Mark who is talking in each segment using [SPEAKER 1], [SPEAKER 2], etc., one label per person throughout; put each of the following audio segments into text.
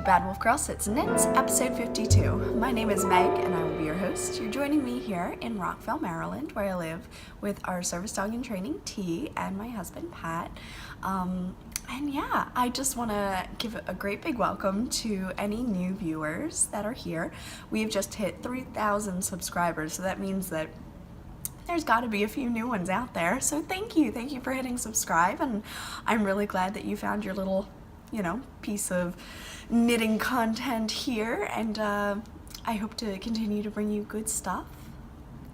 [SPEAKER 1] Bad Wolf Girl Sits and Knits, episode 52. My name is Meg, and I will be your host. You're joining me here in Rockville, Maryland, where I live with our service dog in training, T, and my husband, Pat. And yeah, I just want to give a great big welcome to any new viewers that are here. We've just hit 3,000 subscribers, so that means that there's got to be a few new ones out there. So thank you for hitting subscribe, and I'm really glad that you found your little, piece of knitting content here, and I hope to continue to bring you good stuff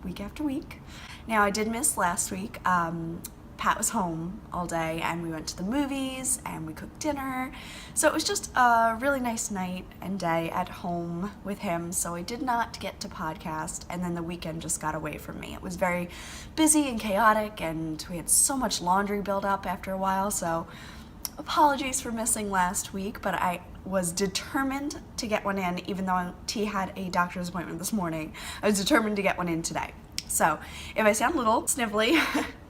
[SPEAKER 1] week after week. Now, I did miss last week. Pat was home all day, and we went to the movies and we cooked dinner, so it was just a really nice night and day at home with him, so I did not get to podcast, and then the weekend just got away from me. It was very busy and chaotic, and we had so much laundry build up after a while, so apologies for missing last week, but I was determined to get one in. Even though T had a doctor's appointment this morning, I was determined to get one in today. So if I sound a little snivelly,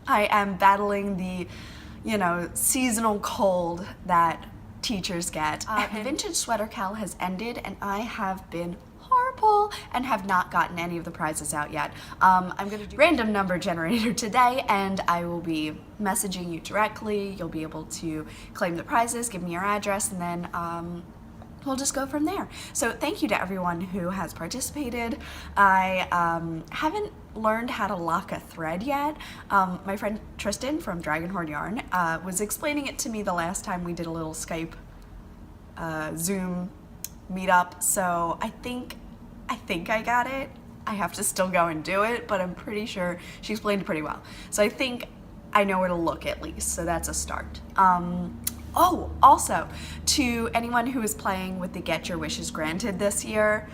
[SPEAKER 1] I am battling the, seasonal cold that teachers get. The vintage sweater cal has ended, and I have been horrible and have not gotten any of the prizes out yet. I'm going to do random number generator today, and I will be messaging you directly. You'll be able to claim the prizes, give me your address, and then we'll just go from there. So thank you to everyone who has participated. I haven't learned how to lock a thread yet. My friend Tristan from Dragonhorn Yarn was explaining it to me the last time we did a little Skype Zoom meetup, so I think I got it. I have to still go and do it, but I'm pretty sure she explained it pretty well. So I think I know where to look at least, so that's a start. Oh, also, to anyone who is playing with the Get Your Wishes Granted this year,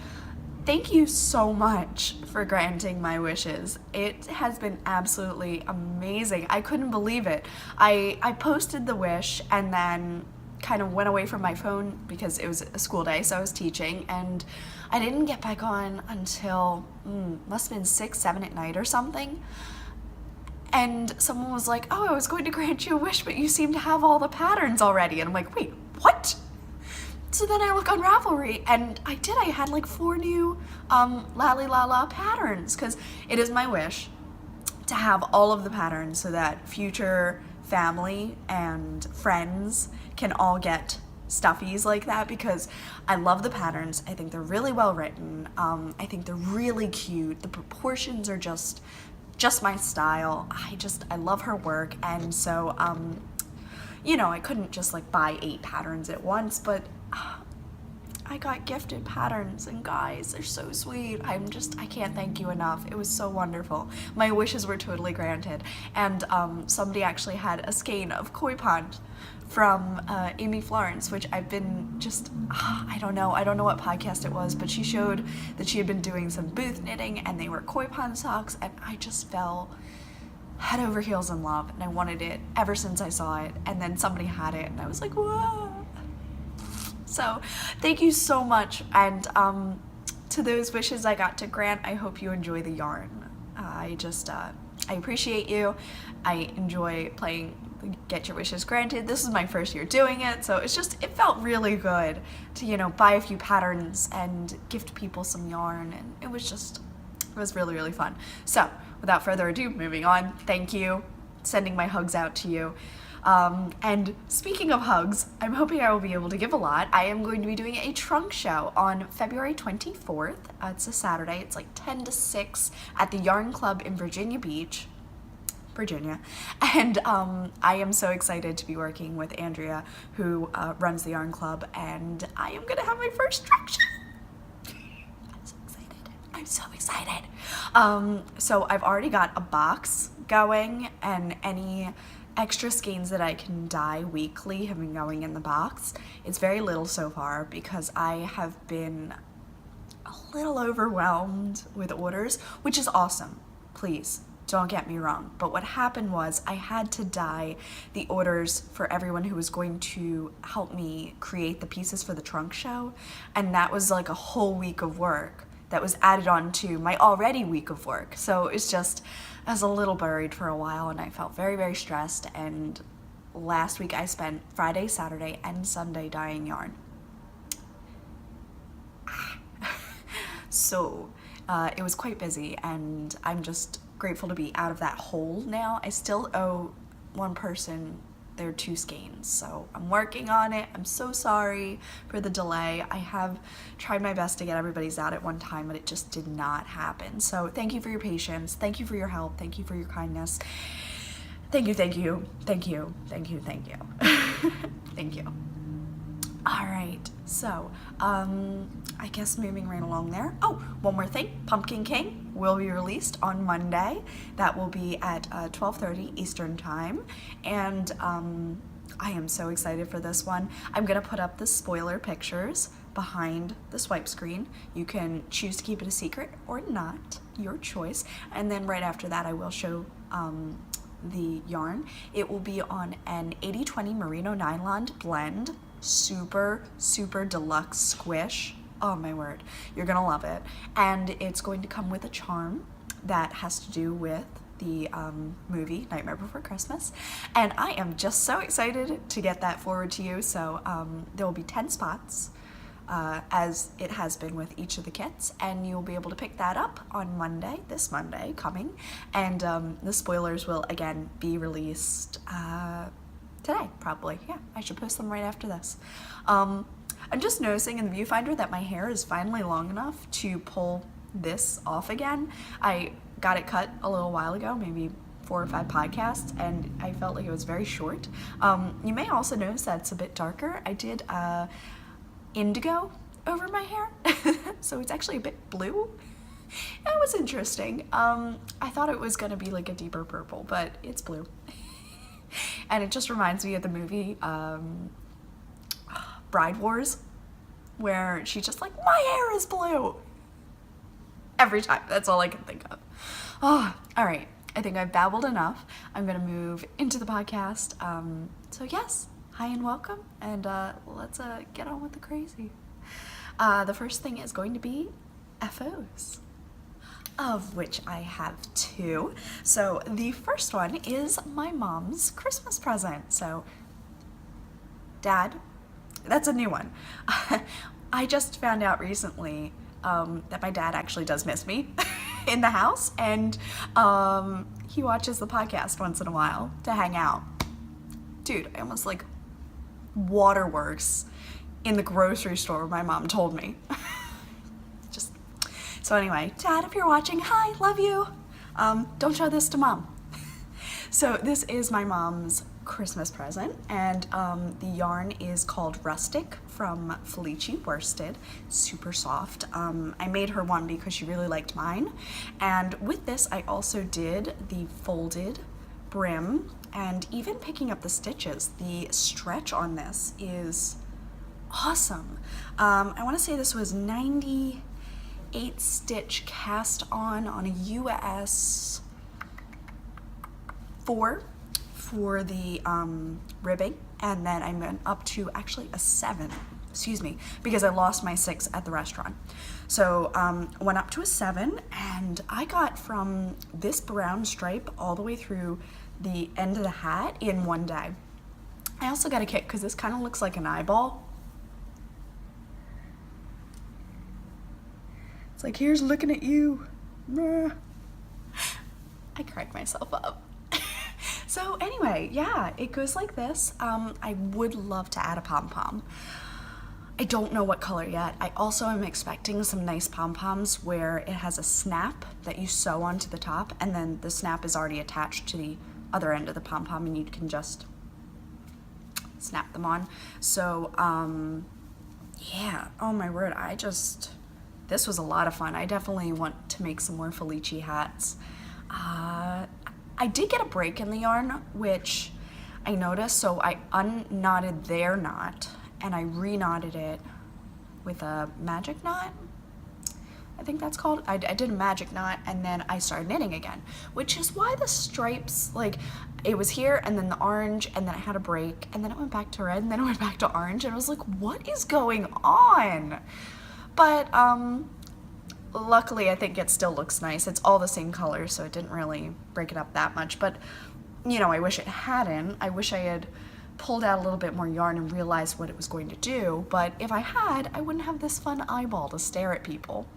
[SPEAKER 1] thank you so much for granting my wishes. It has been absolutely amazing. I couldn't believe it. I posted the wish and then kind of went away from my phone because it was a school day, so I was teaching, and I didn't get back on until must have been 6, 7 at night or something. And someone was like, "Oh, I was going to grant you a wish, but you seem to have all the patterns already." And I'm like, "Wait, what?" So then I look on Ravelry, and I did. I had like 4 new Lally Lala patterns, because it is my wish to have all of the patterns so that future family and friends can all get stuffies like that, because I love the patterns. I think they're really well written. I think they're really cute. The proportions are just my style. I love her work, and so I couldn't just like buy 8 patterns at once, but I got gifted patterns, and guys, they're so sweet. I can't thank you enough. It was so wonderful. My wishes were totally granted, and somebody actually had a skein of Koi Pond from Amy Florence, which I've been I don't know what podcast it was, but she showed that she had been doing some booth knitting, and they were Koi Pond socks, and I just fell head over heels in love, and I wanted it ever since I saw it, and then somebody had it, and I was like, whoa. So thank you so much, and to those wishes I got to grant, I hope you enjoy the yarn. I appreciate you. I enjoy playing Get Your Wishes Granted. This is my first year doing it, so it felt really good to, buy a few patterns and gift people some yarn, and it was really, really fun. So without further ado, moving on, thank you, sending my hugs out to you. And speaking of hugs, I'm hoping I will be able to give a lot. I am going to be doing a trunk show on February 24th. It's a Saturday. It's like 10 to 6 at the Yarn Club in Virginia Beach, Virginia. And I am so excited to be working with Andrea, who runs the Yarn Club, and I am going to have my first trunk show. I'm so excited. So I've already got a box going, and any extra skeins that I can dye weekly have been going in the box. It's very little so far because I have been a little overwhelmed with orders, which is awesome. Please don't get me wrong. But what happened was I had to dye the orders for everyone who was going to help me create the pieces for the trunk show, and that was like a whole week of work that was added on to my already week of work. So it's just, I was a little buried for a while, and I felt very, very stressed, and last week I spent Friday, Saturday, and Sunday dyeing yarn. So it was quite busy, and I'm just grateful to be out of that hole now. I still owe one person their 2 skeins, so I'm working on it. I'm so sorry for the delay. I have tried my best to get everybody's out at one time, but it just did not happen. So thank you for your patience. Thank you for your help. Thank you for your kindness. Thank you, thank you, thank you, thank you, thank you. Thank you. All right, so I guess moving right along there. Oh, one more thing. Pumpkin King will be released on Monday. That will be at 12:30 Eastern Time. And I am so excited for this one. I'm going to put up the spoiler pictures behind the swipe screen. You can choose to keep it a secret or not, your choice. And then right after that, I will show the yarn. It will be on an 80/20 merino nylon blend. Super deluxe squish. Oh my word, you're gonna love it. And it's going to come with a charm that has to do with the movie Nightmare Before Christmas, and I am just so excited to get that forward to you. So there will be 10 spots, as it has been with each of the kits, and you'll be able to pick that up on Monday, this Monday coming, and the spoilers will again be released today, probably. Yeah, I should post them right after this. I'm just noticing in the viewfinder that my hair is finally long enough to pull this off again. I got it cut a little while ago, maybe 4 or 5 podcasts, and I felt like it was very short. You may also notice that it's a bit darker. I did indigo over my hair, so it's actually a bit blue. It was interesting. I thought it was gonna be like a deeper purple, but it's blue. And it just reminds me of the movie Bride Wars, where she's just like, my hair is blue every time. That's all I can think of. Oh, all right. I think I've babbled enough. I'm gonna move into the podcast. So yes, hi and welcome, and let's get on with the crazy. The first thing is going to be FOs, of which I have 2. So the first one is my mom's Christmas present. So, Dad, that's a new one. I just found out recently that my dad actually does miss me in the house, and he watches the podcast once in a while to hang out. Dude, I almost like waterworks in the grocery store, my mom told me. So anyway, Dad, if you're watching, hi, love you. Don't show this to Mom. So this is my mom's Christmas present, and the yarn is called Rustic from Felici Worsted. Super soft. I made her one because she really liked mine. And with this, I also did the folded brim, and even picking up the stitches. The stretch on this is awesome. I want to say this was 98 stitch cast on a US 4 for the ribbing, and then I went up to actually a 7, excuse me, because I lost my 6 at the restaurant. So went up to a 7, and I got from this brown stripe all the way through the end of the hat in one day. I also got a kit because this kind of looks like an eyeball. It's like, here's looking at you. I cracked myself up. So anyway, yeah, it goes like this. I would love to add a pom-pom. I don't know what color yet. I also am expecting some nice pom-poms where it has a snap that you sew onto the top, and then the snap is already attached to the other end of the pom-pom, and you can just snap them on. So, yeah, oh my word, this was a lot of fun. I definitely want to make some more Felici hats. I did get a break in the yarn, which I noticed, so I unknotted their knot, and I re-knotted it with a magic knot, I think that's called. I did a magic knot, and then I started knitting again, which is why the stripes, like, it was here, and then the orange, and then I had a break, and then it went back to red, and then it went back to orange, and I was like, what is going on? But luckily, I think it still looks nice. It's all the same color, so it didn't really break it up that much. But, you know, I wish it hadn't. I wish I had pulled out a little bit more yarn and realized what it was going to do. But if I had, I wouldn't have this fun eyeball to stare at people.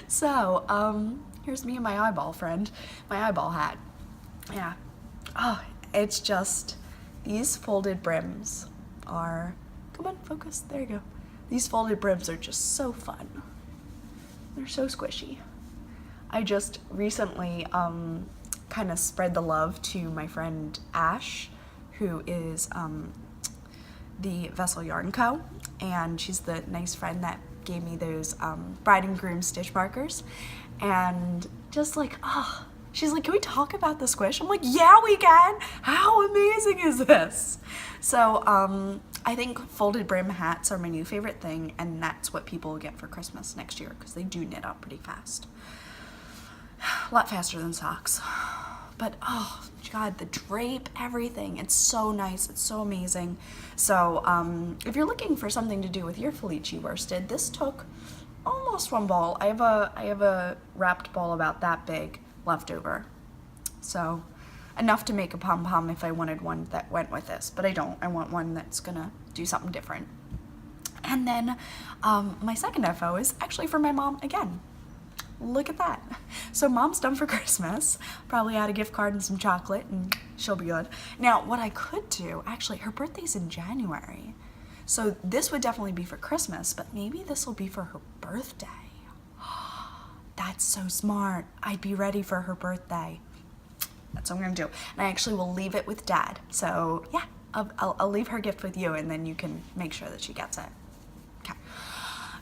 [SPEAKER 1] So, here's me and my eyeball friend, my eyeball hat. Yeah. Oh, it's just, these folded brims are, come on, focus, there you go. These folded brims are just so fun. They're so squishy. I just recently kind of spread the love to my friend Ash, who is the Vessel Yarn Co. And she's the nice friend that gave me those bride and groom stitch markers. And just like, oh, she's like, can we talk about the squish? I'm like, yeah, we can. How amazing is this? So I think folded brim hats are my new favorite thing, and that's what people will get for Christmas next year because they do knit up pretty fast. A lot faster than socks. But oh God, the drape, everything, it's so nice, it's so amazing. So if you're looking for something to do with your Felici worsted, this took almost one ball. I have a wrapped ball about that big left over. So enough to make a pom-pom if I wanted one that went with this, but I don't. I want one that's gonna do something different. And then my second FO is actually for my mom again. Look at that. So mom's done for Christmas. Probably add a gift card and some chocolate and she'll be good. Now, what I could do, actually, her birthday's in January. So this would definitely be for Christmas, but maybe this will be for her birthday. That's so smart. I'd be ready for her birthday. That's what I'm gonna do. And I actually will leave it with Dad. So yeah, I'll leave her gift with you and then you can make sure that she gets it. Okay.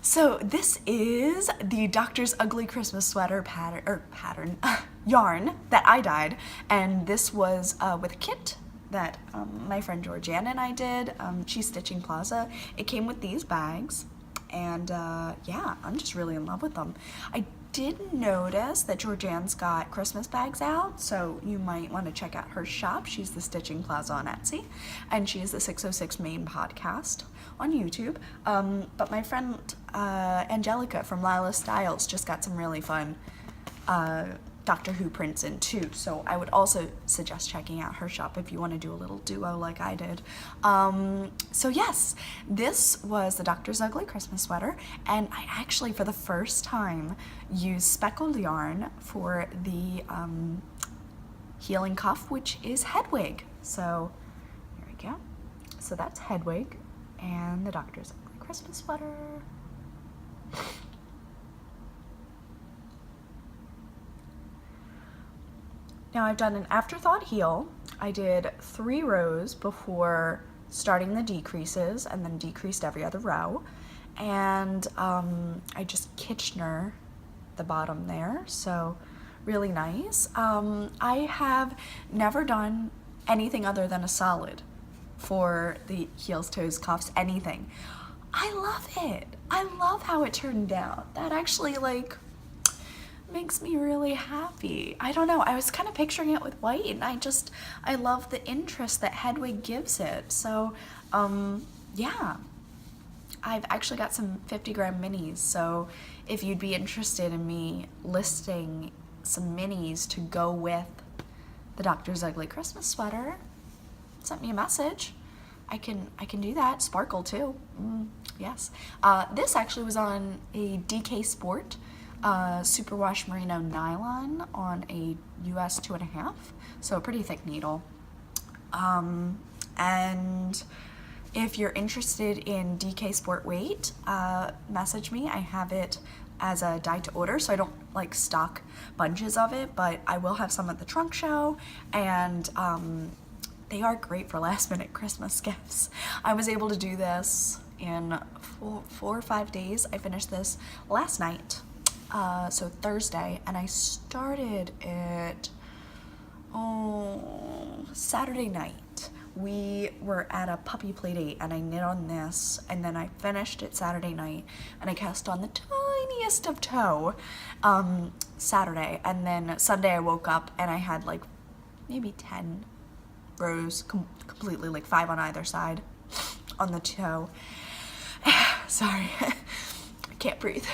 [SPEAKER 1] So this is the Doctor's Ugly Christmas Sweater pattern yarn that I dyed, and this was with a kit that my friend Georgiana and I did. She's Stitching Plaza. It came with these bags, and yeah, I'm just really in love with them. I did notice that Georgiana's got Christmas bags out, so you might want to check out her shop. She's the Stitching Plaza on Etsy, and she is the 606 Main podcast on YouTube. But my friend Angelica from Lila Styles just got some really fun Doctor Who prints in too, so I would also suggest checking out her shop if you want to do a little duo like I did. So yes, this was the Doctor's Ugly Christmas Sweater, and I actually for the first time used speckled yarn for the healing cuff, which is Hedwig. So there we go. So that's Hedwig and the Doctor's Ugly Christmas Sweater. Now I've done an afterthought heel. I did 3 rows before starting the decreases and then decreased every other row. And I just Kitchener the bottom there, so really nice. I have never done anything other than a solid for the heels, toes, cuffs, anything. I love it. I love how it turned out. That actually like makes me really happy. I don't know, I was kind of picturing it with white, and I love the interest that Hedwig gives it. So yeah, I've actually got some 50-gram minis, so if you'd be interested in me listing some minis to go with the Doctor's Ugly Christmas Sweater, send me a message. I can do that. Sparkle too. Yes. This actually was on a DK Sport superwash merino nylon on a US 2.5, so a pretty thick needle. And if you're interested in DK Sport weight, message me. I have it as a dye to order, so I don't like stock bunches of it, but I will have some at the trunk show, and they are great for last minute Christmas gifts. I was able to do this in 4 or 5 days. I finished this last night. So Thursday, and I started it Saturday night. We were at a puppy play date and I knit on this, and then I finished it Saturday night and I cast on the tiniest of toe Saturday, and then Sunday I woke up and I had like maybe 10 rows completely, like 5 on either side on the toe. Sorry. Can't breathe.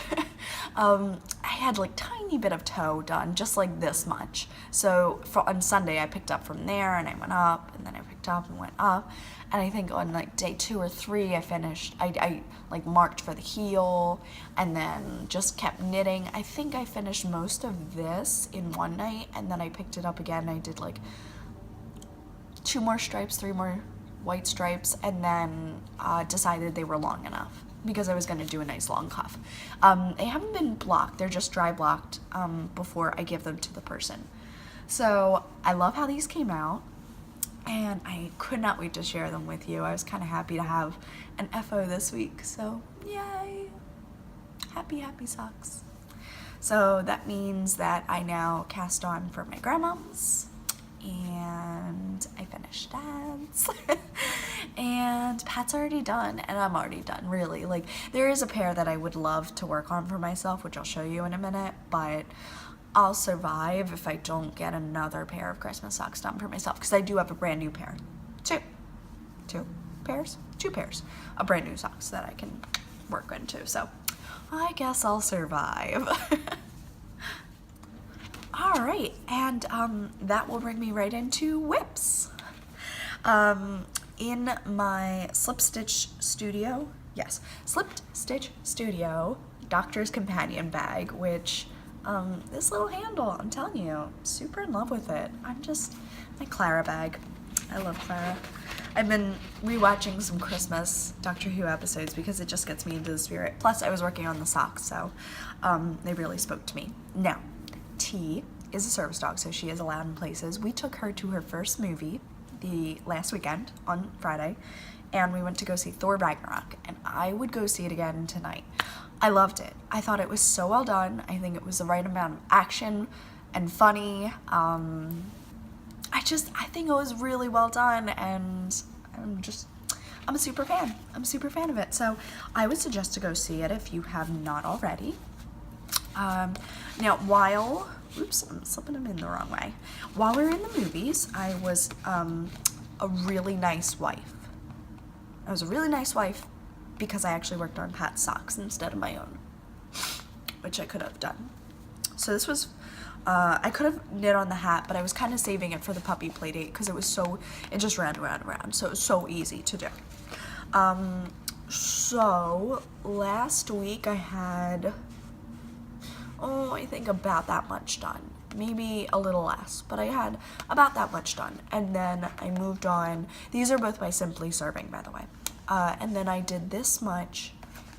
[SPEAKER 1] had like tiny bit of toe done, just like this much. So on Sunday I picked up from there and I went up, and then I picked up and went up. And I think on like day 2 or 3 I finished, I like marked for the heel and then just kept knitting. I think I finished most of this in one night, and then I picked it up again. I did like 2 more stripes, 3 more white stripes, and then decided they were long enough because I was going to do a nice long cuff. They haven't been blocked, they're just dry blocked before I give them to the person. So I love how these came out, and I could not wait to share them with you. I was kind of happy to have an FO this week, so yay! Happy, happy socks. So that means that I now cast on for my grandmom's, and I finished Dad's. And Pat's already done, and I'm already done, really. Like, there is a pair that I would love to work on for myself, which I'll show you in a minute, but I'll survive if I don't get another pair of Christmas socks done for myself, because I do have a brand new pair. Two pairs of brand new socks that I can work into, so I guess I'll survive. All right, and that will bring me right into whips. In my Slip Stitch Studio Doctor's Companion bag, which this little handle, I'm telling you, super in love with it. My Clara bag. I love Clara. I've been rewatching some Christmas Doctor Who episodes because it just gets me into the spirit. Plus, I was working on the socks, so they really spoke to me. Now, T is a service dog, so she is allowed in places. We took her to her first movie the last weekend on Friday, and we went to go see Thor Ragnarok, and I would go see it again tonight. I loved it. I thought it was so well done. I think it was the right amount of action and funny. I think it was really well done, and I'm a super fan. I'm a super fan of it. So I would suggest to go see it if you have not already. Now, oops, I'm slipping them in the wrong way. While we were in the movies, I was a really nice wife. I was a really nice wife because I actually worked on Pat's socks instead of my own, which I could have done. So this was, I could have knit on the hat, but I was kind of saving it for the puppy play date because it just ran around, so it was so easy to do. So last week I had, I think about that much done. Maybe a little less, but I had about that much done. And then I moved on. These are both by Simply Serving, by the way. And then I did this much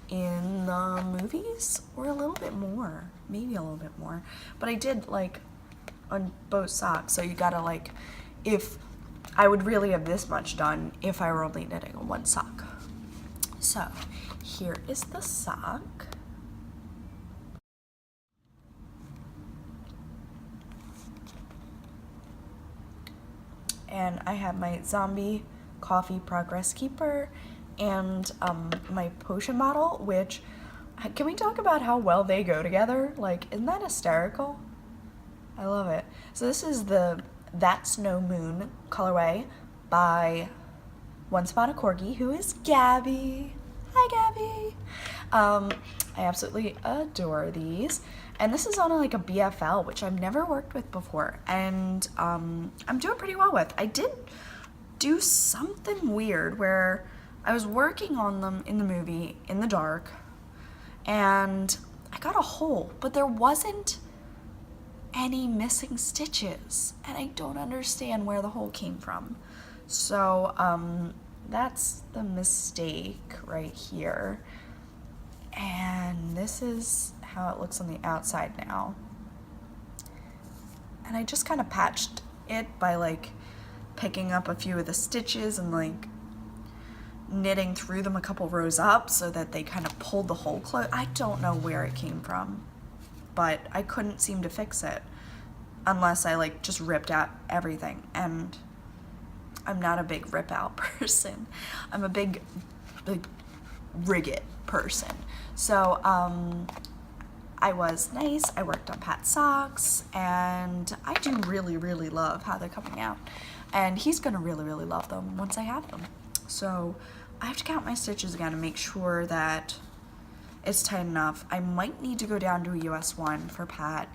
[SPEAKER 1] in the movies, or a little bit more, maybe a little bit more. But I did like on both socks, so you gotta like, if I would really have this much done if I were only knitting on one sock. So here is the sock. And I have my Zombie Coffee Progress Keeper and my potion bottle, which, can we talk about how well they go together? Like, isn't that hysterical? I love it. So this is the That's No Moon colorway by Once Upon a Corgi, who is Gabby. Hi, Gabby. I absolutely adore these. And this is on like a BFL, which I've never worked with before, and I'm doing pretty well with. I did do something weird where I was working on them in the movie in the dark, and I got a hole, but there wasn't any missing stitches, and I don't understand where the hole came from. So that's the mistake right here. And this is how it looks on the outside now. And I just kind of patched it by like picking up a few of the stitches and like knitting through them a couple rows up so that they kind of pulled the hole close. I don't know where it came from, but I couldn't seem to fix it unless I like just ripped out everything. And I'm not a big rip out person. I'm a big rig it person. So I was nice. I worked on Pat's socks, and I do really, really love how they're coming out. And he's gonna really, really love them once I have them. So I have to count my stitches again and make sure that it's tight enough. I might need to go down to a US 1 for Pat.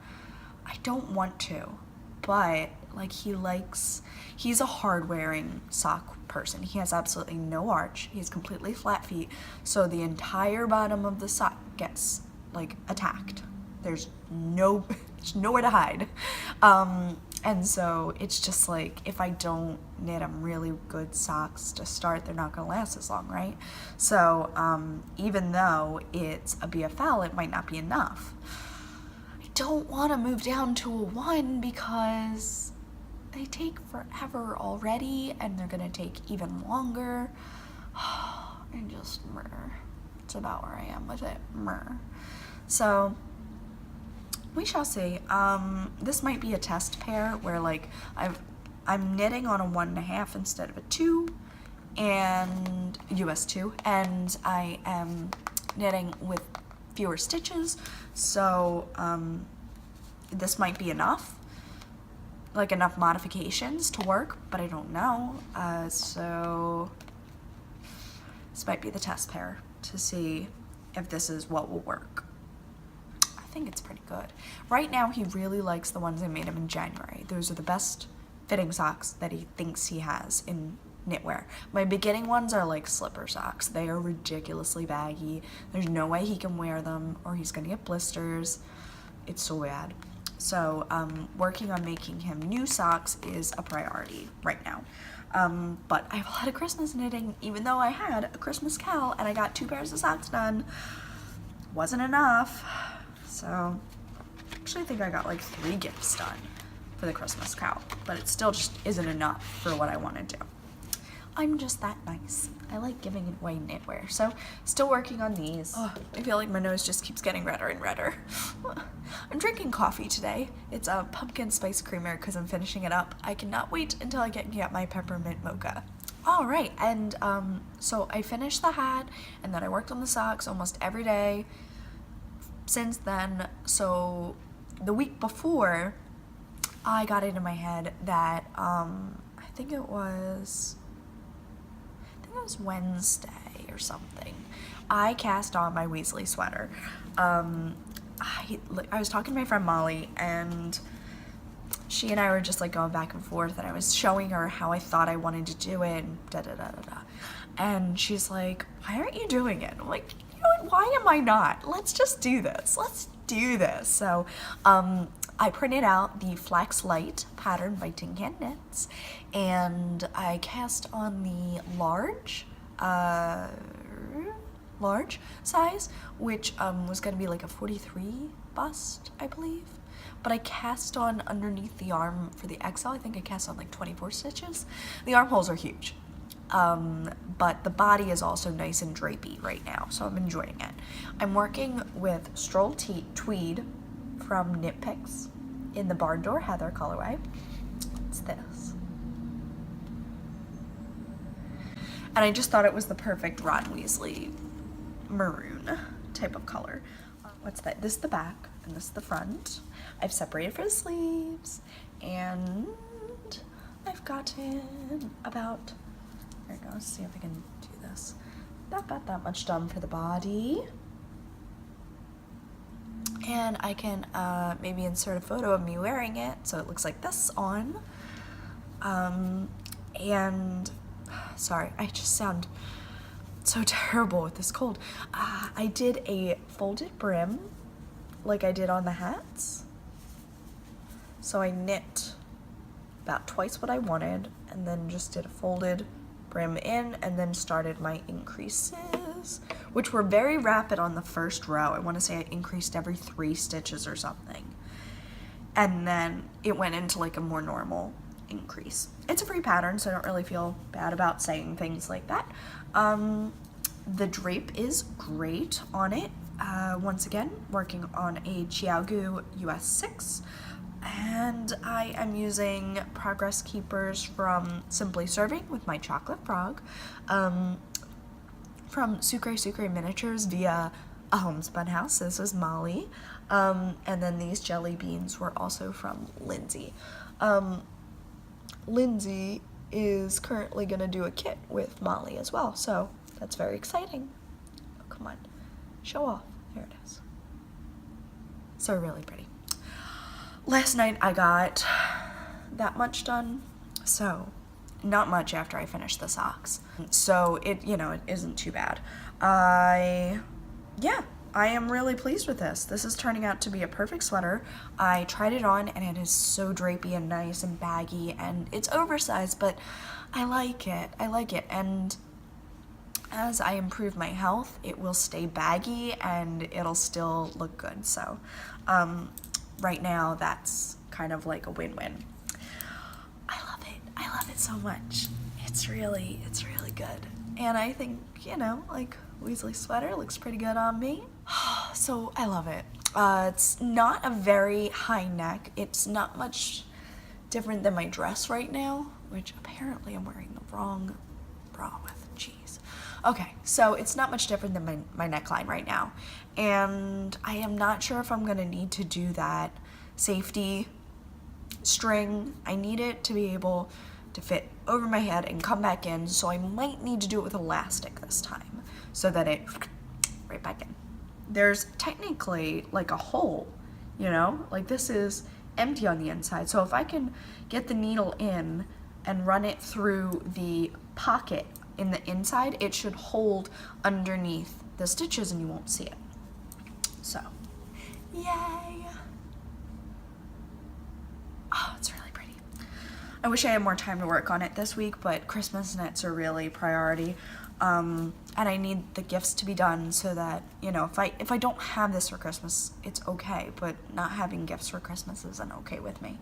[SPEAKER 1] I don't want to, but like he's a hard wearing sock person. He has absolutely no arch. He has completely flat feet, so the entire bottom of the sock gets like attacked. There's nowhere to hide. And so it's just like, if I don't knit them really good socks to start, they're not gonna last as long, right? So even though it's a BFL, it might not be enough. I don't want to move down to a 1 because they take forever already, and they're gonna take even longer. And just it's about where I am with it. So we shall see. This might be a test pair where like I'm knitting on a 1.5 instead of a 2, and US 2, and I am knitting with fewer stitches. So this might be enough, like enough modifications to work, but I don't know. So this might be the test pair to see if this is what will work. I think it's pretty good. Right now he really likes the ones I made him in January. Those are the best fitting socks that he thinks he has in knitwear. My beginning ones are like slipper socks. They are ridiculously baggy. There's no way he can wear them or he's gonna get blisters. It's so bad. So working on making him new socks is a priority right now. But I have a lot of Christmas knitting, even though I had a Christmas cowl and I got 2 pairs of socks done. Wasn't enough. So actually I think I got like 3 gifts done for the Christmas cowl, but it still just isn't enough for what I want to do. I'm just that nice. I like giving away knitwear. So still working on these. Oh, I feel like my nose just keeps getting redder and redder. I'm drinking coffee today. It's a pumpkin spice creamer because I'm finishing it up. I cannot wait until I get my peppermint mocha. All right, and so I finished the hat, and then I worked on the socks almost every day since then. So the week before, I got it in my head that I think it was Wednesday or something, I cast on my Weasley sweater. I was talking to my friend Molly, and she and I were just like going back and forth, and I was showing her how I thought I wanted to do it, and and she's like, why aren't you doing it? I'm like, you know what, why am I not? Let's just do this. Let's do this. So I printed out the Flax Light pattern by Tin Can Knits, and I cast on the large size, which was going to be like a 43 bust, I believe. But I cast on underneath the arm for the XL. I think I cast on like 24 stitches. The armholes are huge. But the body is also nice and drapey right now, so I'm enjoying it. I'm working with Stroll Tweed from Knit Picks in the Barn Door Heather colorway. It's this. And I just thought it was the perfect Ron Weasley maroon type of color. What's that? This is the back, and this is the front. I've separated for the sleeves, and I've gotten about, there we go, let's see if I can do this. Not got that much done for the body. And I can maybe insert a photo of me wearing it so it looks like this on. And sorry, I just sound so terrible with this cold. I did a folded brim like I did on the hats. So I knit about twice what I wanted, and then just did a folded brim in, and then started my increases, which were very rapid on the first row. I want to say I increased every 3 stitches or something. And then it went into like a more normal increase. It's a free pattern, so I don't really feel bad about saying things like that. The drape is great on it. Once again, working on a Chiaogu US 6. And I am using Progress Keepers from Simply Serving with my chocolate frog, from Sucre Miniatures via a homespun house. This was Molly. And then these jelly beans were also from Lindsay. Lindsay is currently going to do a kit with Molly as well, so that's very exciting. Oh, come on, show off. There it is. So really pretty. Last night I got that much done, so not much after I finished the socks. So it isn't too bad. I am really pleased with this. This is turning out to be a perfect sweater. I tried it on and it is so drapey and nice and baggy, and it's oversized, but I like it. And as I improve my health, it will stay baggy and it'll still look good. So right now that's kind of like a win-win. I love it so much. It's really good. And I think, like Weasley sweater looks pretty good on me. So I love it. It's not a very high neck. It's not much different than my dress right now, which apparently I'm wearing the wrong bra with. Jeez. Okay, so it's not much different than my neckline right now. And I am not sure if I'm gonna need to do that safety string. I need it to be able to fit over my head and come back in, so I might need to do it with elastic this time so that it right back in. There's technically like a hole, like this is empty on the inside. So if I can get the needle in and run it through the pocket in the inside, it should hold underneath the stitches and you won't see it. So, yay! Oh, it's really pretty. I wish I had more time to work on it this week, but Christmas knits are really priority. And I need the gifts to be done so that, if I don't have this for Christmas, it's okay, but not having gifts for Christmas isn't okay with me.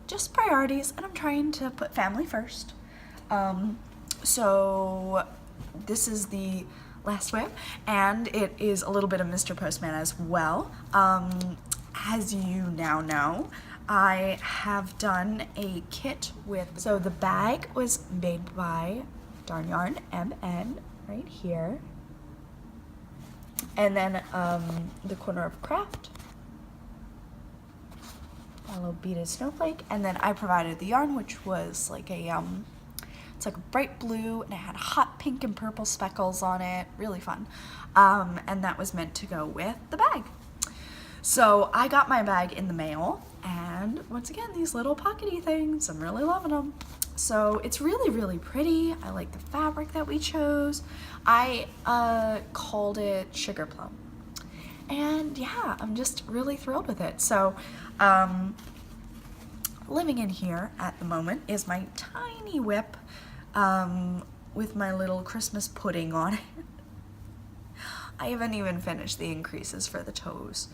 [SPEAKER 1] Just priorities, and I'm trying to put family first. So this is the last whip, and it is a little bit of Mr. Postman as well. As you now know, I have done a kit with, so the bag was made by Darn Yarn MN right here, and then the corner of craft, a little beaded snowflake, and then I provided the yarn, which was like a it's like a bright blue, and it had hot pink and purple speckles on it, really fun, and that was meant to go with the bag. So I got my bag in the mail, and once again, these little pockety things, I'm really loving them. So it's really pretty. I like the fabric that we chose. I called it Sugar Plum. And yeah, I'm just really thrilled with it. So living in here at the moment is my tiny whip with my little Christmas pudding on it. I haven't even finished the increases for the toes.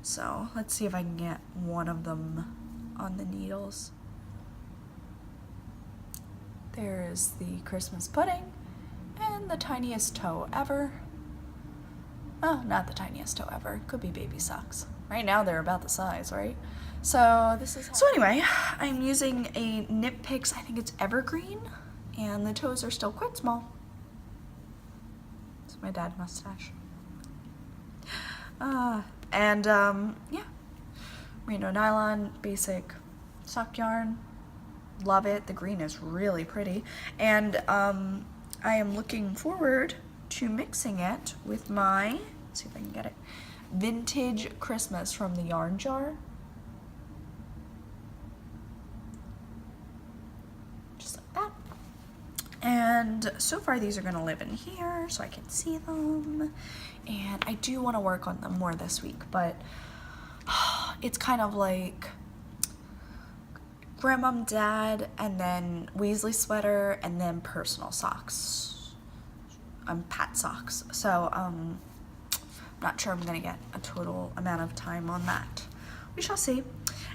[SPEAKER 1] So let's see if I can get one of them on the needles. There's the Christmas pudding and the tiniest toe ever. Oh, not the tiniest toe ever. Could be baby socks. Right now they're about the size, right? So this is so anyway, I'm using a Knit Picks, I think it's Evergreen, and the toes are still quite small. It's my dad mustache. Yeah, merino nylon, basic sock yarn. Love it. The green is really pretty, and I am looking forward to mixing it with my, let's see if I can get it, Vintage Christmas from the Yarn Jar. Just like that. And so far these are going to live in here so I can see them, and I do want to work on them more this week, but it's kind of like Grandmom, Dad, and then Weasley sweater, and then personal socks. Pat socks. So, I'm not sure I'm gonna get a total amount of time on that. We shall see.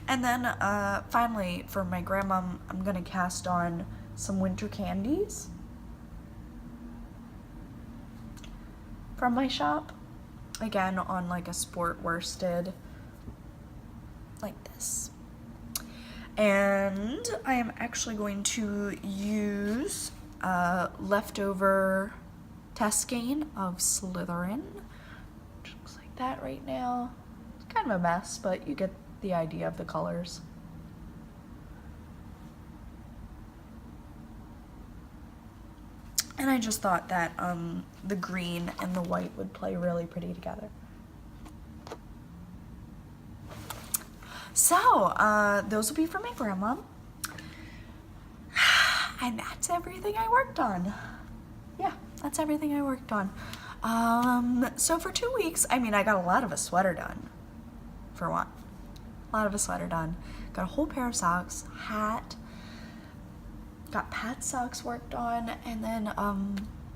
[SPEAKER 1] And then, finally, for my Grandmom, I'm gonna cast on some winter candies from my shop. Again, on like a sport worsted, like this. And I am actually going to use leftover Tescane of Slytherin, which looks like that right now. It's kind of a mess, but you get the idea of the colors. And I just thought that the green and the white would play really pretty together. So, those will be for my grandma. And that's everything I worked on. Yeah, that's everything I worked on. So for 2 weeks, I mean, I got a lot of a sweater done. For one. A lot of a sweater done. Got a whole pair of socks, hat, got Pat's socks worked on, and then,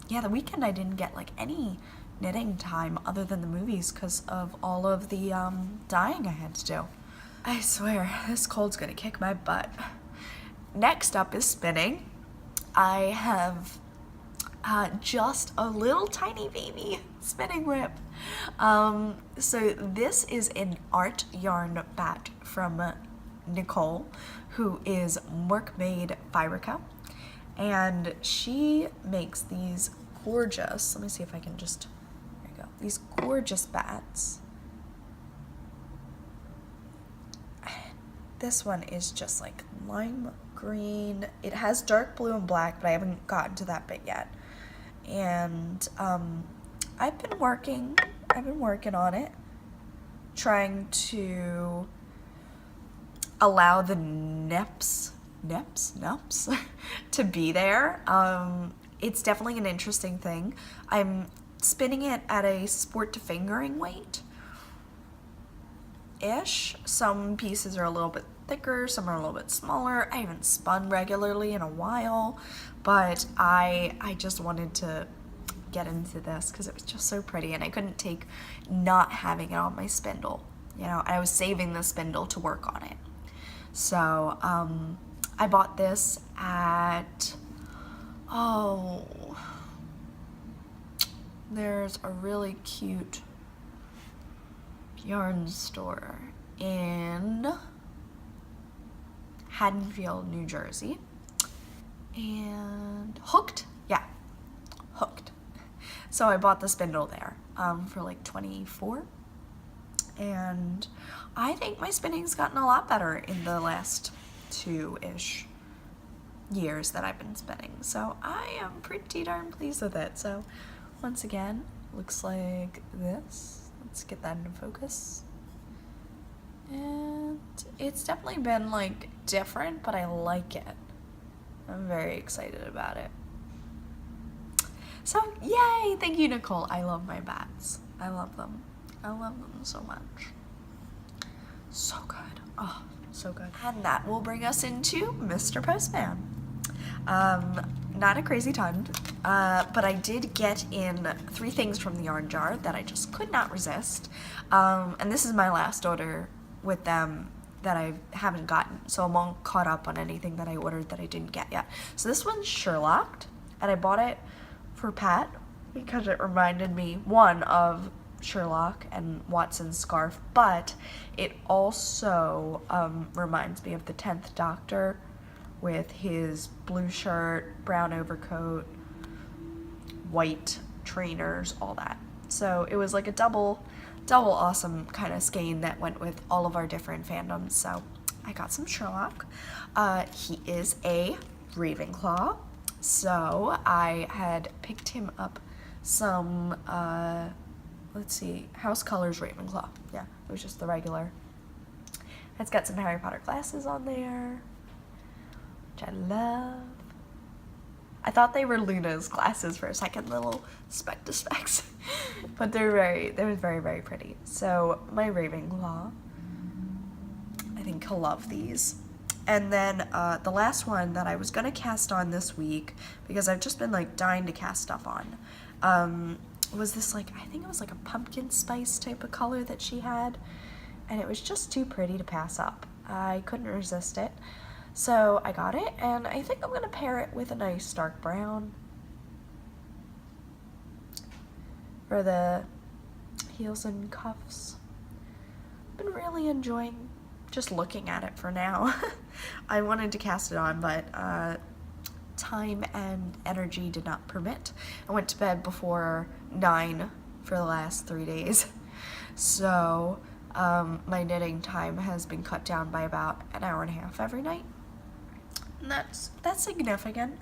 [SPEAKER 1] yeah, the weekend I didn't get, like, any knitting time other than the movies because of all of the, dyeing I had to do. I swear, this cold's gonna kick my butt. Next up is spinning. I have just a little tiny baby spinning whip. So this is an art yarn bat from Nicole, who is Workmade Fibrica, and she makes these gorgeous, let me see if I can just, there you go, these gorgeous bats. This one is just like lime green. It has dark blue and black, but I haven't gotten to that bit yet. And I've been working on it, trying to allow the neps to be there. It's definitely an interesting thing. I'm spinning it at a sport to fingering weight ish. Some pieces are a little bit thicker, some are a little bit smaller. I haven't spun regularly in a while, but I just wanted to get into this because it was just so pretty, and I couldn't take not having it on my spindle. You know, I was saving the spindle to work on it. So I bought this at, there's a really cute yarn store in Haddonfield, New Jersey, and Hooked. So I bought the spindle there for like $24, and I think my spinning's gotten a lot better in the last 2-ish years that I've been spinning, so I am pretty darn pleased with it. So once again, looks like this. Let's get that into focus. And it's definitely been like different, but I like it. I'm very excited about it. So yay, thank you, Nicole. I love my bats. I love them. I love them so much. So good. Oh, so good. And that will bring us into Mr. Postman. Not a crazy ton, but I did get in 3 things from the yarn jar that I just could not resist. And this is my last order with them that I haven't gotten, so I'm all caught up on anything that I ordered that I didn't get yet. So this one's Sherlocked, and I bought it for Pat because it reminded me, one, of Sherlock and Watson's scarf, but it also reminds me of the 10th Doctor with his blue shirt, brown overcoat, white trainers, all that. So it was like a double awesome kind of skein that went with all of our different fandoms. So I got some Sherlock. He is a Ravenclaw, so I had picked him up some, let's see, House Colors Ravenclaw. Yeah, it was just the regular. It's got some Harry Potter glasses on there, which I love. I thought they were Luna's glasses for a second, little specs, but they're very, very pretty. So my Ravenclaw, I think he'll love these. And then the last one that I was gonna cast on this week, because I've just been like dying to cast stuff on, was this like, I think it was like a pumpkin spice type of color that she had, and it was just too pretty to pass up. I couldn't resist it. So I got it, and I think I'm gonna pair it with a nice dark brown for the heels and cuffs. I've been really enjoying just looking at it for now. I wanted to cast it on, but time and energy did not permit. I went to bed before 9 for the last 3 days. So my knitting time has been cut down by about an hour and a half every night. And that's significant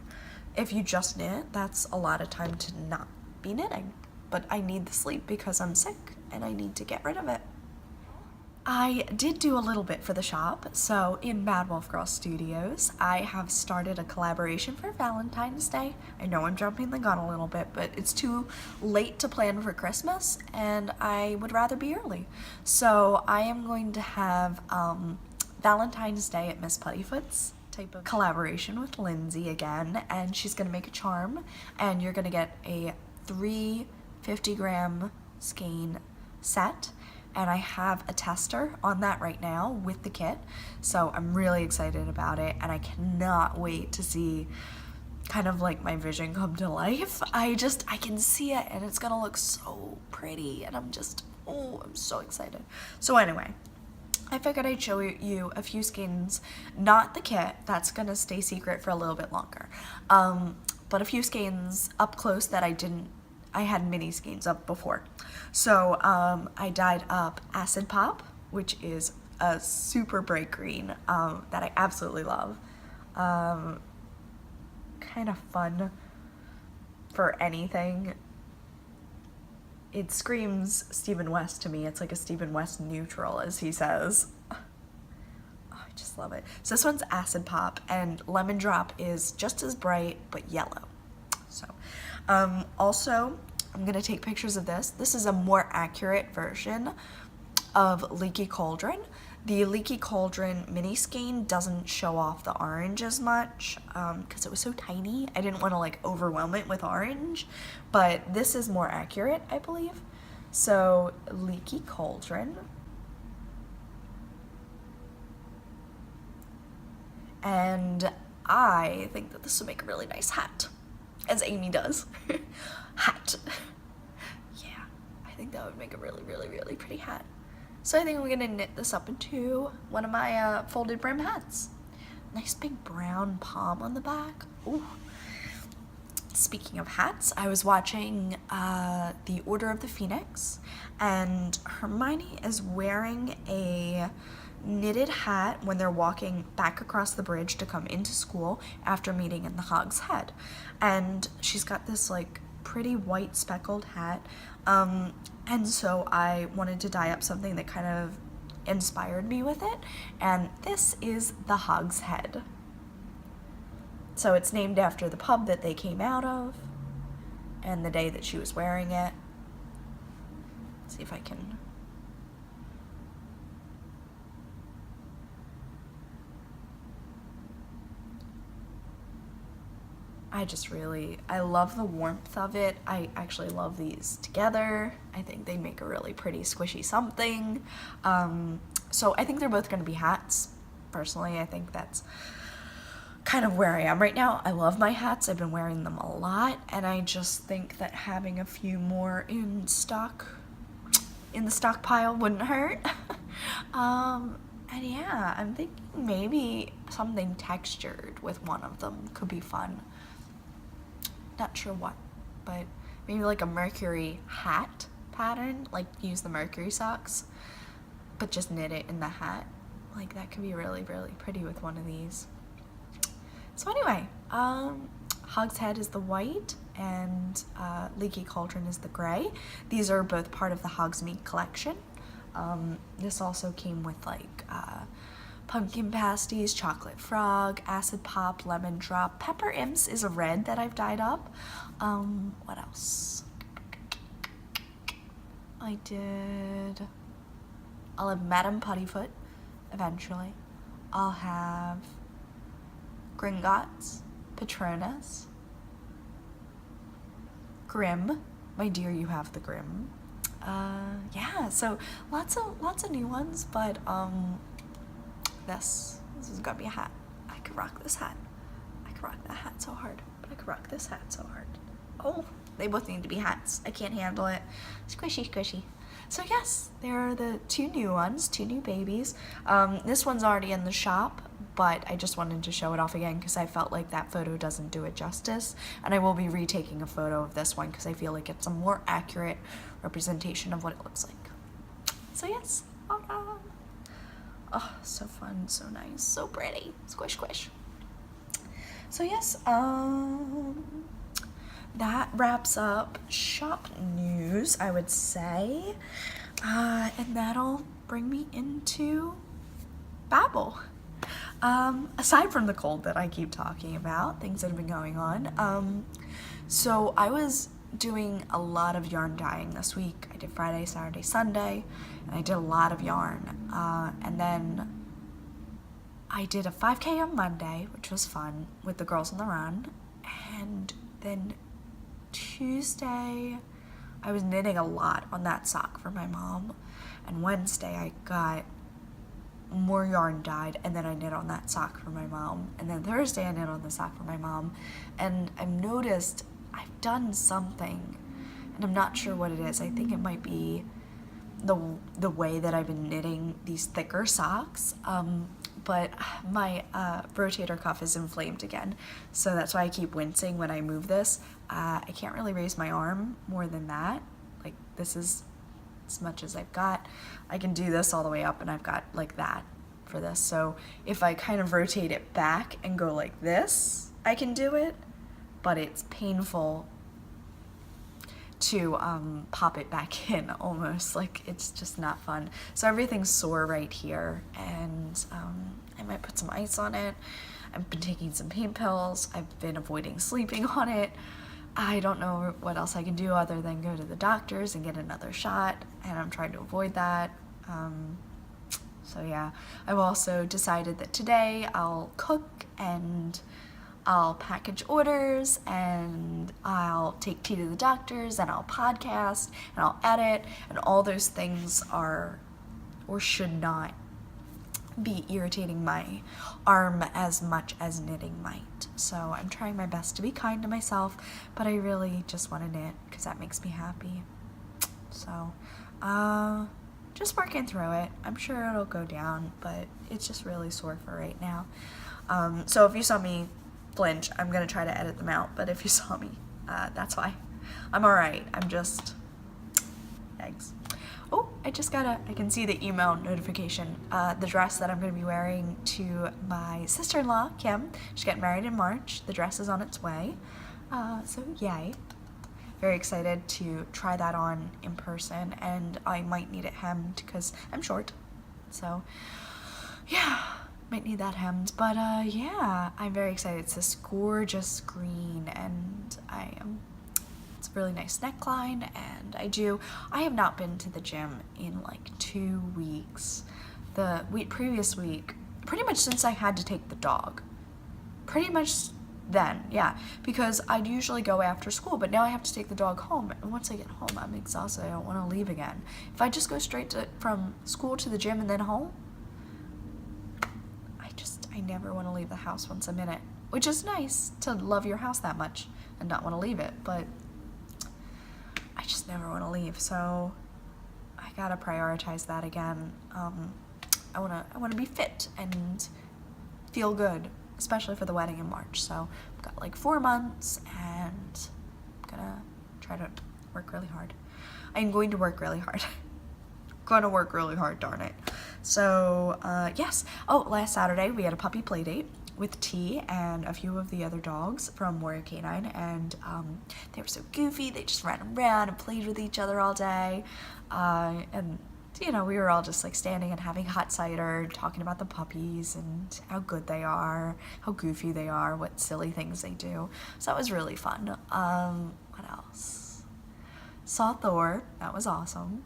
[SPEAKER 1] if you just knit, that's a lot of time to not be knitting. But I need the sleep because I'm sick and I need to get rid of it. I did do a little bit for the shop. So in Bad Wolf Girl Studios, I have started a collaboration for Valentine's Day. I know I'm jumping the gun a little bit, but it's too late to plan for Christmas and I would rather be early. So I am going to have Valentine's Day at Miss Puttyfoot's type of collaboration with Lindsay again, and she's gonna make a charm, and you're gonna get a 3 50-gram skein set, and I have a tester on that right now with the kit, so I'm really excited about it, and I cannot wait to see kind of like my vision come to life. I can see it, and it's gonna look so pretty, and I'm so excited. So anyway, I figured I'd show you a few skeins, not the kit, that's gonna stay secret for a little bit longer, but a few skeins up close that I had mini skeins up before. So I dyed up Acid Pop, which is a super bright green that I absolutely love. Kind of fun for anything. It screams Stephen West to me. It's like a Stephen West neutral, as he says. Oh, I just love it. So this one's Acid Pop, and Lemon Drop is just as bright, but yellow. So, also, I'm gonna take pictures of this. This is a more accurate version of Leaky Cauldron. The Leaky Cauldron mini skein doesn't show off the orange as much because it was so tiny. I didn't want to like overwhelm it with orange, but this is more accurate, I believe. So Leaky Cauldron. And I think that this would make a really nice hat, as Amy does. Hat. Yeah, I think that would make a really, really, really pretty hat. So I think I'm gonna knit this up into one of my folded brim hats. Nice big brown palm on the back. Ooh. Speaking of hats, I was watching The Order of the Phoenix, and Hermione is wearing a knitted hat when they're walking back across the bridge to come into school after meeting in the Hog's Head. And she's got this like pretty white speckled hat. And so I wanted to dye up something that kind of inspired me with it, and this is the Hog's Head. So it's named after the pub that they came out of and the day that she was wearing it. Let's see if I can... I love the warmth of it. I actually love these together. I think they make a really pretty squishy something. So I think they're both going to be hats. Personally, I think that's kind of where I am right now. I love my hats. I've been wearing them a lot, and I just think that having a few more in the stockpile wouldn't hurt. And yeah, I'm thinking maybe something textured with one of them could be fun. Not sure what, but maybe like a Mercury hat pattern, like use the Mercury socks, but just knit it in the hat. Like that could be really, really pretty with one of these. So anyway, Hog's Head is the white and Leaky Cauldron is the gray. These are both part of the Hogsmeade collection. This also came with like pumpkin pasties, chocolate frog, acid pop, lemon drop. Pepper Imps is a red that I've dyed up. What else? I'll have Madame Puttyfoot eventually. I'll have Gringotts, Patronus, Grimm. My dear, you have the Grimm. Yeah, so lots of new ones, but this is gonna be a hat. I could rock this hat. I could rock that hat so hard, but I could rock this hat so hard. Oh, they both need to be hats. I can't handle it. Squishy, squishy. So yes, there are the two new ones, two new babies. This one's already in the shop, but I just wanted to show it off again because I felt like that photo doesn't do it justice. And I will be retaking a photo of this one because I feel like it's a more accurate representation of what it looks like. So yes, oh, so fun, so nice, so pretty. Squish, squish. So yes, that wraps up shop news, I would say. And that'll bring me into Babel. Aside from the cold that I keep talking about, things that have been going on. So I was doing a lot of yarn dyeing this week. I did Friday, Saturday, Sunday, and I did a lot of yarn. And then I did a 5K on Monday, which was fun, with the girls on the run. And then Tuesday, I was knitting a lot on that sock for my mom. And Wednesday, I got more yarn dyed, and then I knit on that sock for my mom. And then Thursday, I knit on the sock for my mom. And I've noticed I've done something, and I'm not sure what it is. I think it might be the way that I've been knitting these thicker socks. But my rotator cuff is inflamed again, so that's why I keep wincing when I move this. I can't really raise my arm more than that. Like, this is as much as I've got. I can do this all the way up, and I've got like that for this. So if I kind of rotate it back and go like this, I can do it, but it's painful to pop it back in almost. Like, it's just not fun. So everything's sore right here, and I might put some ice on it. I've been taking some pain pills. I've been avoiding sleeping on it. I don't know what else I can do other than go to the doctor's and get another shot, and I'm trying to avoid that. So yeah, I've also decided that today I'll cook and I'll package orders and I'll take T to the doctor's and I'll podcast and I'll edit, and all those things are or should not be irritating my arm as much as knitting might. So I'm trying my best to be kind to myself, but I really just want to knit because that makes me happy. So just working through it. I'm sure it'll go down, but it's just really sore for right now. So if you saw me flinch, I'm gonna try to edit them out, but if you saw me, that's why. I'm alright. I'm just eggs. Oh, I can see the email notification. The dress that I'm going to be wearing to my sister-in-law, Kim. She's getting married in March. The dress is on its way. So yay. Very excited to try that on in person, and I might need it hemmed because I'm short. So yeah, might need that hemmed. But yeah, I'm very excited. It's this gorgeous green, and it's a really nice neckline, and I have not been to the gym in like 2 weeks. The previous week, pretty much since I had to take the dog. Pretty much then, yeah, because I'd usually go after school, but now I have to take the dog home, and once I get home, I'm exhausted. I don't want to leave again. If I just go straight from school to the gym and then home, I never want to leave the house once I'm in it, which is nice to love your house that much and not want to leave it, but I just never want to leave. So I gotta prioritize that again. I wanna be fit and feel good, especially for the wedding in March. So I've got like 4 months, and I'm gonna try to work really hard. I'm going to work really hard. Gonna work really hard, darn it. So yes. Oh, last Saturday we had a puppy play date with T and a few of the other dogs from Warrior Canine, and they were so goofy. They just ran around and played with each other all day, and you know, we were all just like standing and having hot cider, talking about the puppies and how good they are, how goofy they are, what silly things they do. So that was really fun. What else? Saw Thor. That was awesome.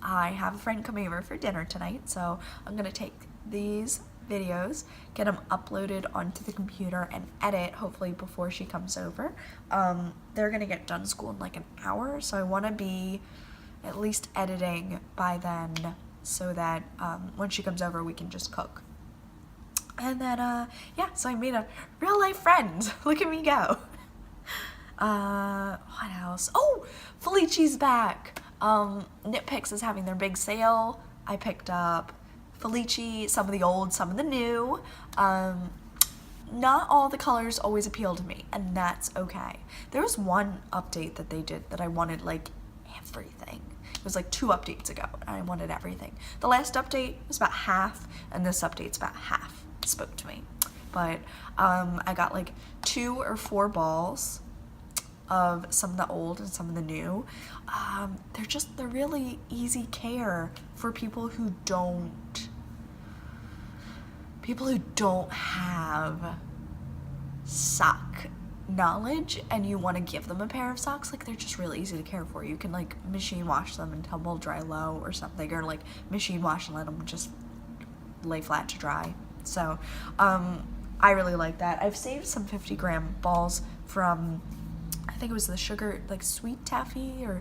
[SPEAKER 1] I have a friend coming over for dinner tonight, so I'm gonna take these videos, get them uploaded onto the computer and edit hopefully before she comes over. They're gonna get done school in like an hour, so I want to be at least editing by then so that when she comes over we can just cook. And then yeah, so I made a real life friend. Look at me go. What else? Oh, Felici's back. Knit Picks is having their big sale. I picked up Felici, some of the old, some of the new. Not all the colors always appeal to me, and that's okay. There was one update that they did that I wanted like everything. It was like 2 updates ago, and I wanted everything. The last update was about half, and this update's about half. It spoke to me. but I got like 2 or 4 balls of some of the old and some of the new. They're really easy care for people who don't have sock knowledge and you want to give them a pair of socks. Like, they're just really easy to care for. You can like machine wash them and tumble dry low or something, or like machine wash and let them just lay flat to dry. So I really like that. I've saved some 50-gram balls from, I think it was the sugar, like sweet taffy or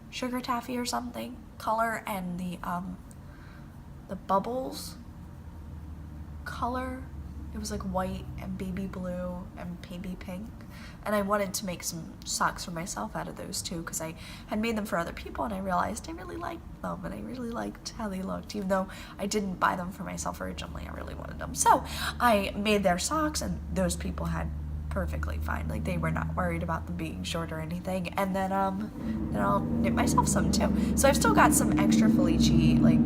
[SPEAKER 1] sugar taffy or something color, and the bubbles color. It was like white and baby blue and baby pink, and I wanted to make some socks for myself out of those too, because I had made them for other people and I realized I really liked them and I really liked how they looked. Even though I didn't buy them for myself originally, I really wanted them. So I made their socks, and those people had perfectly fine. Like, they were not worried about them being short or anything. And then I'll knit myself some too. So I've still got some extra Felici, like,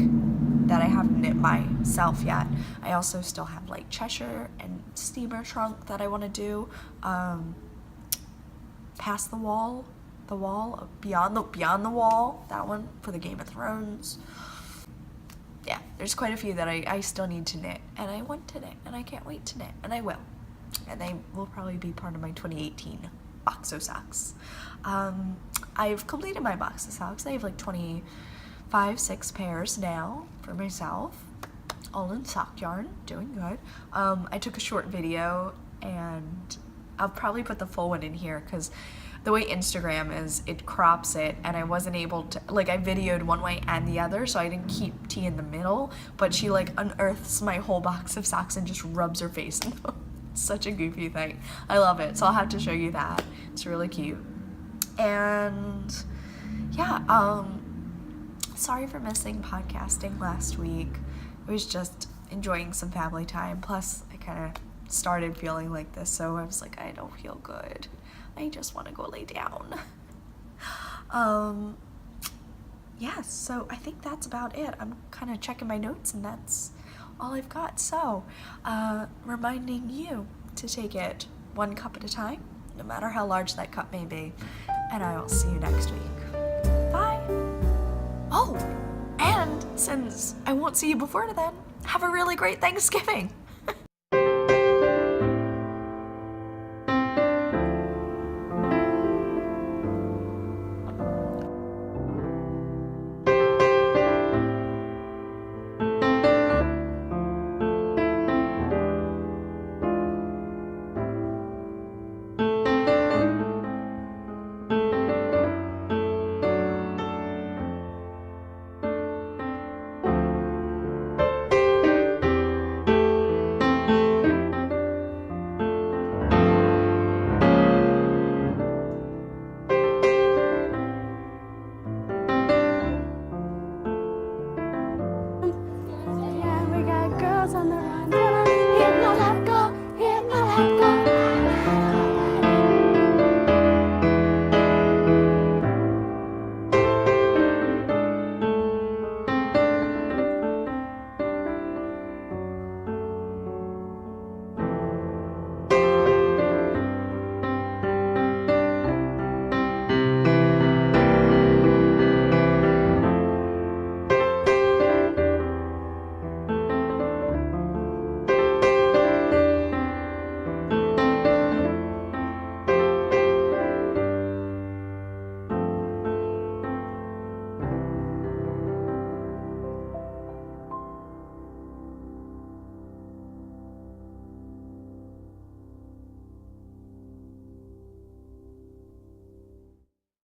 [SPEAKER 1] that I haven't knit myself yet. I also still have like Cheshire and steamer trunk that I want to do. Past the wall, beyond the wall, that one for the Game of Thrones. Yeah, there's quite a few that I still need to knit, and I want to knit, and I can't wait to knit, and I will. And they will probably be part of my 2018 box of socks. I've completed my box of socks. I have like 6 pairs now for myself, all in sock yarn, doing good. I took a short video, and I'll probably put the full one in here because the way Instagram is, it crops it, and I wasn't able to, like, I videoed one way and the other, so I didn't keep T in the middle, but she like unearths my whole box of socks and just rubs her face in them. Such a goofy thing. I love it, so I'll have to show you that. It's really cute. And yeah, sorry for missing podcasting last week. I was just enjoying some family time. Plus, I kind of started feeling like this, so I was like, I don't feel good. I just want to go lay down. Yeah, so I think that's about it. I'm kind of checking my notes, and that's all I've got. So, reminding you to take it 1 cup at a time, no matter how large that cup may be. And I will see you next week. Bye! Oh, and since I won't see you before then, have a really great Thanksgiving.